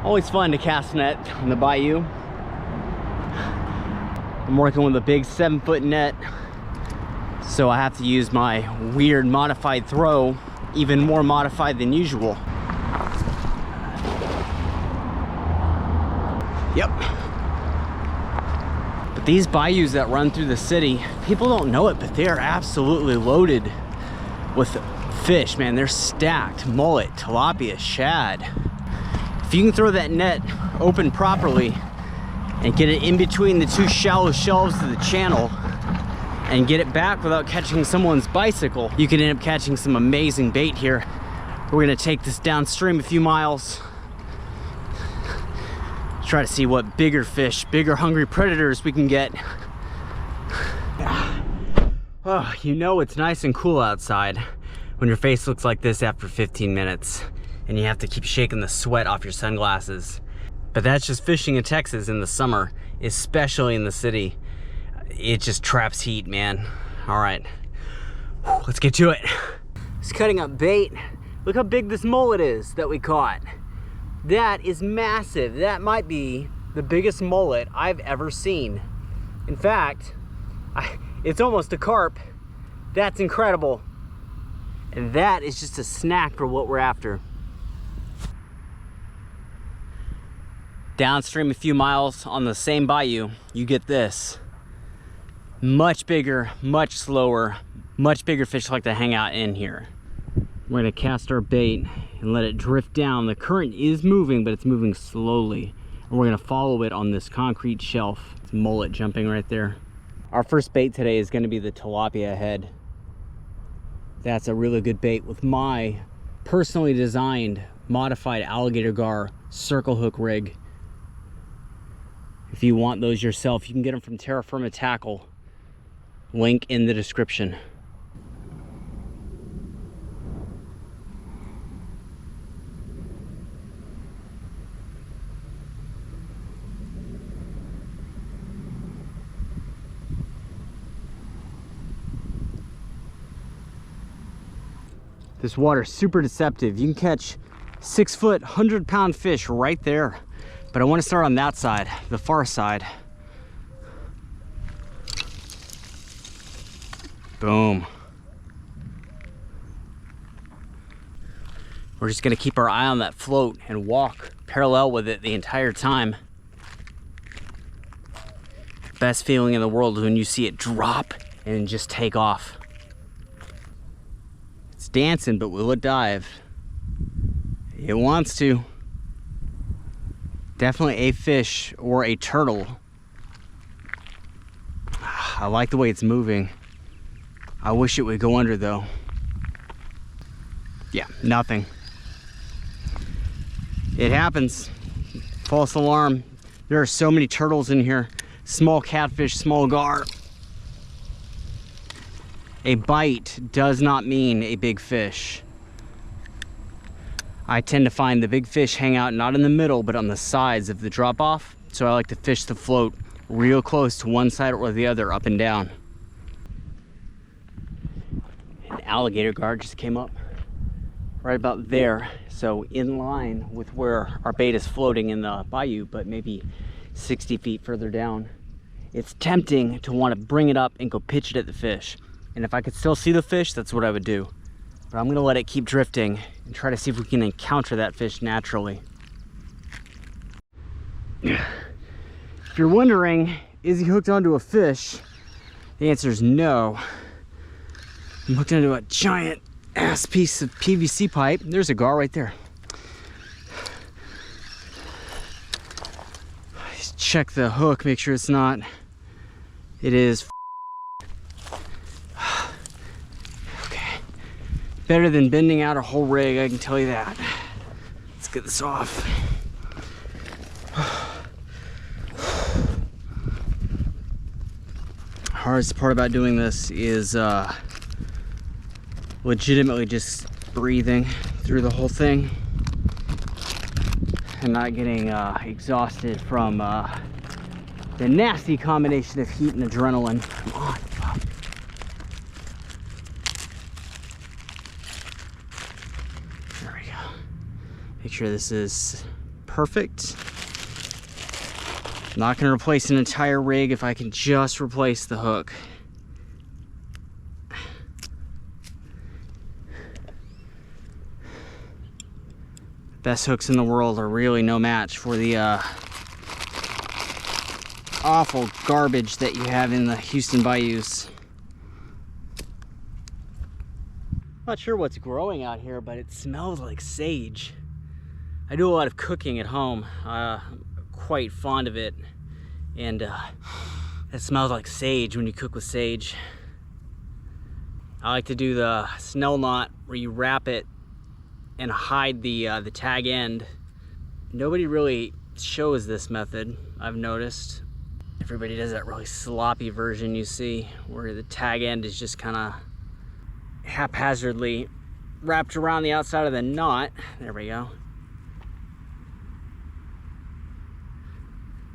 Always fun to cast net in the bayou. I'm working with a big 7-foot net, so I have to use my weird modified throw, even more modified than usual. Yep. But these bayous that run through the city, people don't know it, but they are absolutely loaded with fish, man. They're stacked. Mullet, tilapia, shad. If you can throw that net open properly and get it in between the two shallow shelves of the channel and get it back without catching someone's bicycle, you can end up catching some amazing bait here. We're gonna take this downstream a few miles, try to see what bigger fish, bigger hungry predators we can get. Oh, you know it's nice and cool outside when your face looks like this after 15 minutes and you have to keep shaking the sweat off your sunglasses. But that's just fishing in Texas in the summer, especially in the city. It just traps heat, man. All right, let's get to it. Just cutting up bait. Look how big this mullet is that we caught. That is massive. That might be the biggest mullet I've ever seen. In fact, it's almost a carp. That's incredible. And that is just a snack for what we're after. Downstream a few miles on the same bayou, you get this. Much bigger, much slower, much bigger fish like to hang out in here. We're gonna cast our bait and let it drift down. The current is moving, but it's moving slowly. And we're gonna follow it on this concrete shelf. It's mullet jumping right there. Our first bait today is gonna be the tilapia head. That's a really good bait with my personally designed, modified alligator gar circle hook rig. If you want those yourself, you can get them from Terra Firma Tackle. Link in the description. This water's super deceptive. You can catch 6-foot, 100-pound fish right there. But I want to start on that side, the far side. Boom. We're just gonna keep our eye on that float and walk parallel with it the entire time. Best feeling in the world is when you see it drop and just take off. It's dancing, but will it dive? It wants to. Definitely a fish or a turtle. I like the way it's moving. I wish it would go under though. Yeah, nothing. It happens. False alarm. There are so many turtles in here. Small catfish, small gar. A bite does not mean a big fish. I tend to find the big fish hang out not in the middle, but on the sides of the drop off. So I like to fish the float real close to one side or the other, up and down. An alligator gar just came up right about there. So in line with where our bait is floating in the bayou, but maybe 60 feet further down. It's tempting to want to bring it up and go pitch it at the fish. And if I could still see the fish, that's what I would do. But I'm gonna let it keep drifting and try to see if we can encounter that fish naturally. If you're wondering, is he hooked onto a fish? The answer is no. I'm hooked onto a giant ass piece of PVC pipe. There's a gar right there. Just check the hook, make sure it's not. It is. Better than bending out a whole rig, I can tell you that. Let's get this off. Hardest part about doing this is legitimately just breathing through the whole thing and not getting exhausted from the nasty combination of heat and adrenaline. Come on. Make sure this is perfect. I'm not gonna replace an entire rig if I can just replace the hook. Best hooks in the world are really no match for the awful garbage that you have in the Houston bayous. Not sure what's growing out here, but it smells like sage. I do a lot of cooking at home. I'm quite fond of it, and it smells like sage when you cook with sage. I like to do the snell knot where you wrap it and hide the tag end. Nobody really shows this method, I've noticed. Everybody does that really sloppy version you see, where the tag end is just kind of haphazardly wrapped around the outside of the knot. There we go.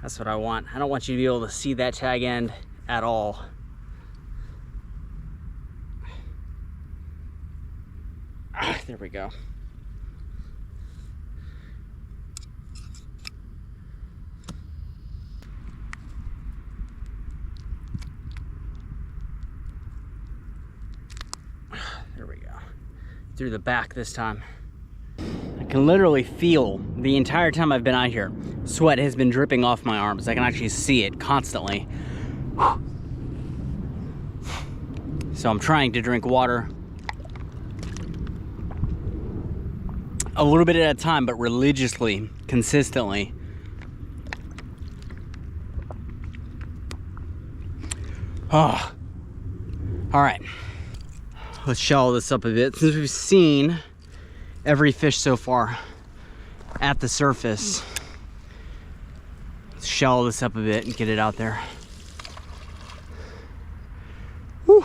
That's what I want. I don't want you to be able to see that tag end at all. There we go. There we go. Through the back this time. I can literally feel the entire time I've been out here, sweat has been dripping off my arms. I can actually see it constantly. So I'm trying to drink water a little bit at a time, but religiously, consistently. Oh, all right. Let's shallow this up a bit. Since we've seen every fish so far at the surface, let's shallow this up a bit and get it out there. Whew.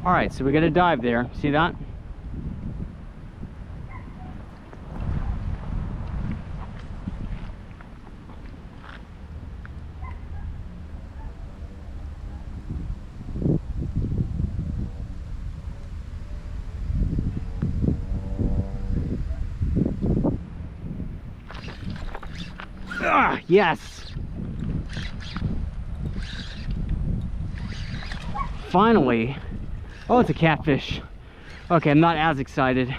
All right, so we got a dive there. See that? Ah, yes. Finally. Oh, it's a catfish. Okay, I'm not as excited.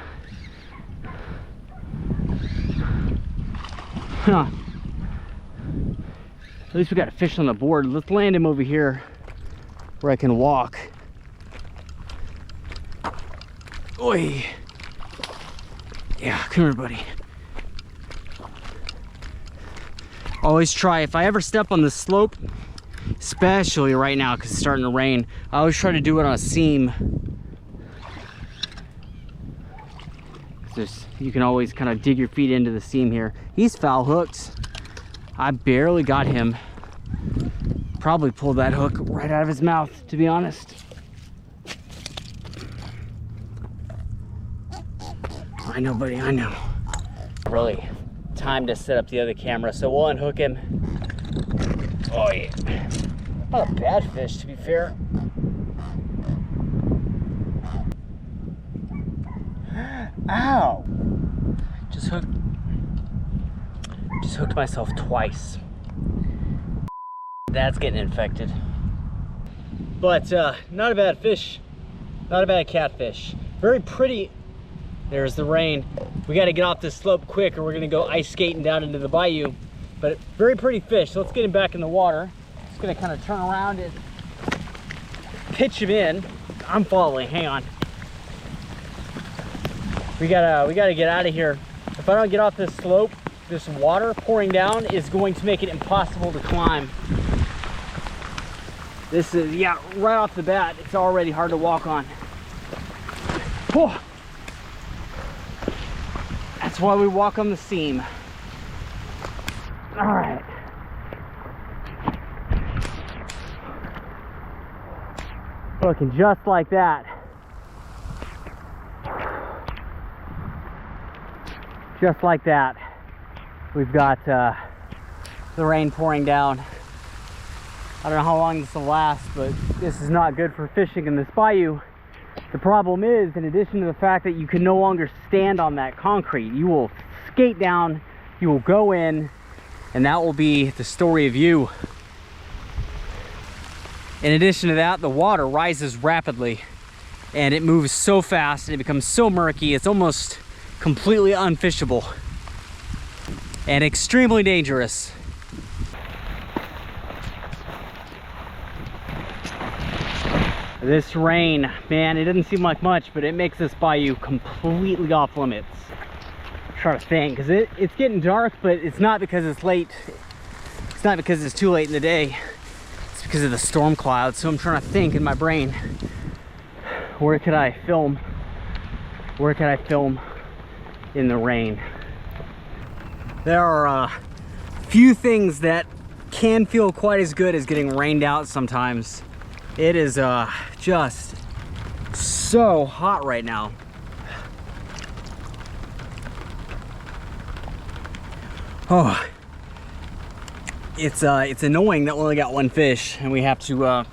Huh. At least we got a fish on the board. Let's land him over here where I can walk. Oi. Yeah, come here, buddy. Always try, if I ever step on the slope, especially right now because it's starting to rain, I always try to do it on a seam. You can always kind of dig your feet into the seam here. He's foul hooked. I barely got him. Probably pulled that hook right out of his mouth, to be honest. I know, buddy, I know. Really, time to set up the other camera, so we'll unhook him. Oh yeah. Not a bad fish, to be fair. Ow! Just hooked myself twice. That's getting infected. But not a bad fish. Not a bad catfish. Very pretty. There's the rain. We got to get off this slope quick or we're going to go ice skating down into the bayou. But very pretty fish. So let's get him back in the water. Just going to kind of turn around and pitch him in. I'm following. Hang on. We gotta get out of here. If I don't get off this slope, this water pouring down is going to make it impossible to climb. This is, yeah, right off the bat, it's already hard to walk on. Whew. That's why we walk on the seam. All right. Looking just like that. Just like that. We've got the rain pouring down. I don't know how long this will last, but this is not good for fishing in this bayou. The problem is, in addition to the fact that you can no longer stand on that concrete, you will skate down, you will go in, and that will be the story of you. In addition to that, the water rises rapidly, and it moves so fast, and it becomes so murky, it's almost completely unfishable and extremely dangerous. This rain, man, it doesn't seem like much, but it makes this bayou completely off limits. I'm trying to think, because it's getting dark, but it's not because it's late. It's not because it's too late in the day. It's because of the storm clouds. So I'm trying to think in my brain, where could I film? Where could I film in the rain? There are a few things that can feel quite as good as getting rained out sometimes. It is just so hot right now. Oh, it's annoying that we only got one fish, and we have to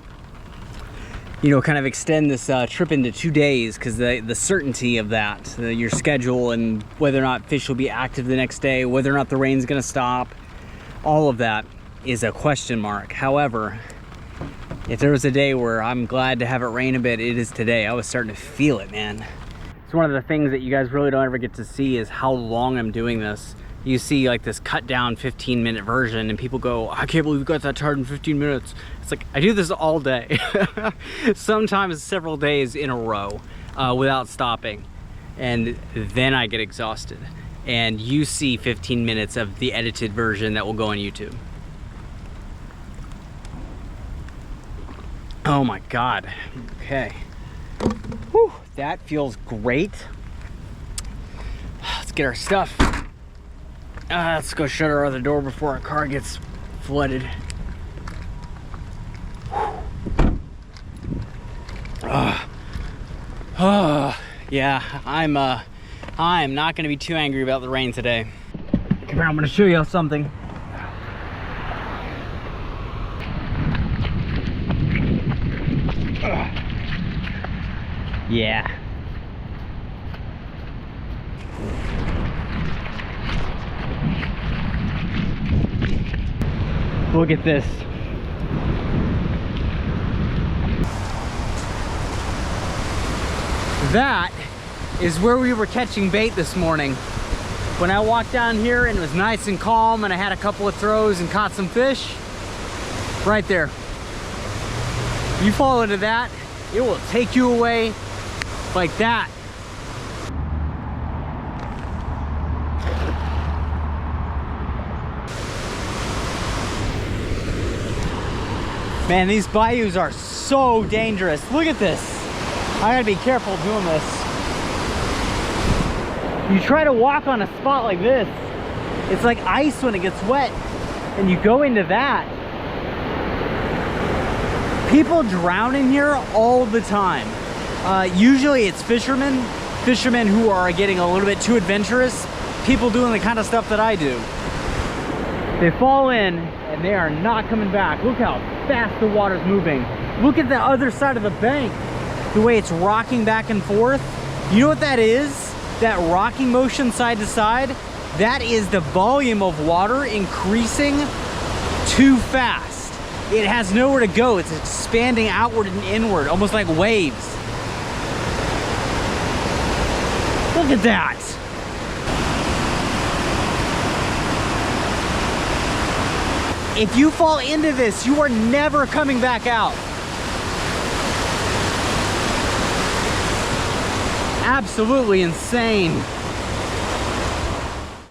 you know, kind of extend this trip into 2 days, because the certainty of that, your schedule, and whether or not fish will be active the next day, whether or not the rain's gonna stop, all of that is a question mark. However, if there was a day where I'm glad to have it rain a bit, it is today. I was starting to feel it, man. It's one of the things that you guys really don't ever get to see is how long I'm doing this. You see like this cut down 15-minute version, and people go, I can't believe you got that tired in 15 minutes. It's like, I do this all day. Sometimes several days in a row without stopping. And then I get exhausted. And you see 15 minutes of the edited version that will go on YouTube. Oh my God. Okay. Whew, that feels great. Let's get our stuff. Let's go shut our other door before our car gets flooded. Yeah, I'm not gonna be too angry about the rain today. Come here, I'm gonna show you something. Yeah. Look at this. That is where we were catching bait this morning. When I walked down here and it was nice and calm and I had a couple of throws and caught some fish, right there. You fall into that, it will take you away like that. Man, these bayous are so dangerous. Look at this. I gotta be careful doing this. You try to walk on a spot like this, it's like ice when it gets wet, and you go into that. People drown in here all the time. Usually it's fishermen who are getting a little bit too adventurous, people doing the kind of stuff that I do. They fall in and they are not coming back. Look how fast the water's moving. Look at the other side of the bank, the way it's rocking back and forth. You know what that is? That rocking motion side to side, that is the volume of water increasing too fast. It has nowhere to go. It's expanding outward and inward, almost like waves. Look at that. If you fall into this, you are never coming back out. Absolutely insane.